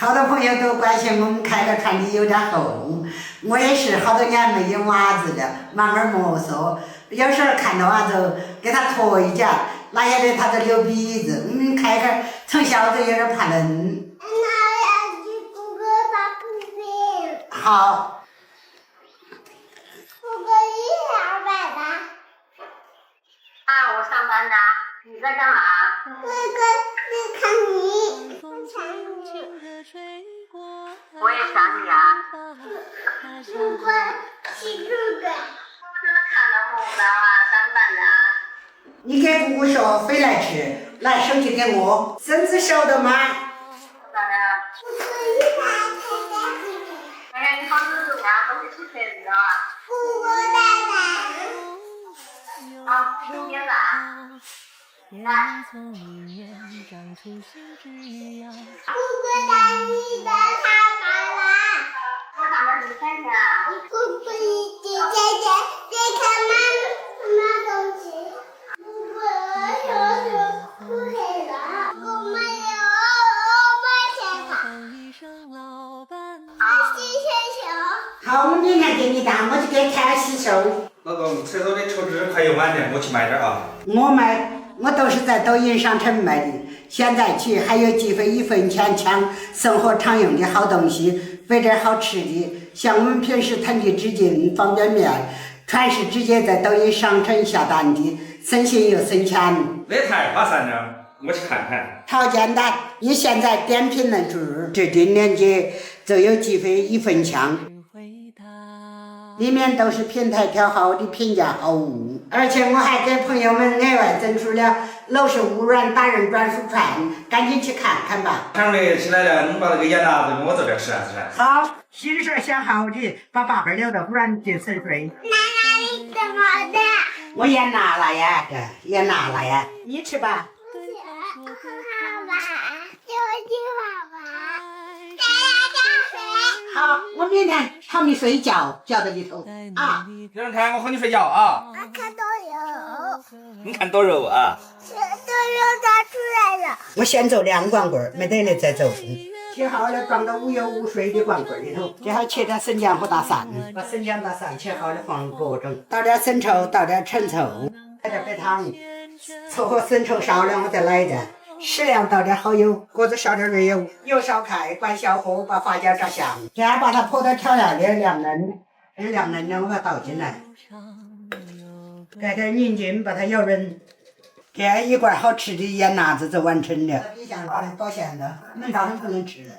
好多朋友都关心我们开的穿的有点厚，我也是好多年没有袜子了，慢慢摸索。有时候看到袜子给他脱一件，拿下来他都流鼻子。我们开开从小就有点怕冷。好。我上班呢，你在干嘛？在看你。我也想你啊。不管是这个。我真的看到红烧啊，上班的啊。你给姑姑说回来吃，来手机给我，孙子熟的吗？咋的？我可以哎呀，你好热呀，都是吃水的。姑姑奶奶。啊，听见了。来。姑姑带你的他妈妈。我上班是看看。姑姑一直在看妈东西。姑姑手不黑了，我没有买钱了。谢谢。好，我明天给你单，我就给开洗手。老公，厕所的抽纸快用完了，我去买点啊。我都是在抖音商城买的，现在起还有几分1分钱抢生活常用的好东西，备点好吃的，像我们平时囤的纸巾、方便面，全是直接在抖音商城下单的，省心又省钱。那太划算了，我去看看。好简单，你现在点评论指定链接就有几分1分钱。里面都是平台挑好的平价好物，而且我还给朋友们额外赠出了楼市污染达人专属券，赶紧去看看吧。常累起来了，你把那个盐辣子给我这边吃啊吃。好，心事想好的，把爸爸留到污染地省水。奶奶你怎么的？我盐拿了呀，盐拿了呀，你吃吧。好吧，就去爸爸。好，我明天喊你睡觉，觉在里头啊。有人看我哄你睡觉啊。我看到有。你看多肉啊。多肉它出来了。我先做2罐棍，没得了再做。切好了，装到无油无水的罐棍里头，最好切点生姜和大蒜，把生姜大蒜切好了放锅中，倒点生抽，倒点陈醋，来点白糖，凑合生抽烧了，我再来一点。适量倒点好油，锅子烧点热油，油烧开，关小火，把发酵炸香。这样把它泼到调料里凉嫩，凉嫩了我把它倒进来，盖点宁筋把它舀润。这样1罐好吃的盐辣子就完成了。冰箱拿来保鲜的，能当然不能吃了。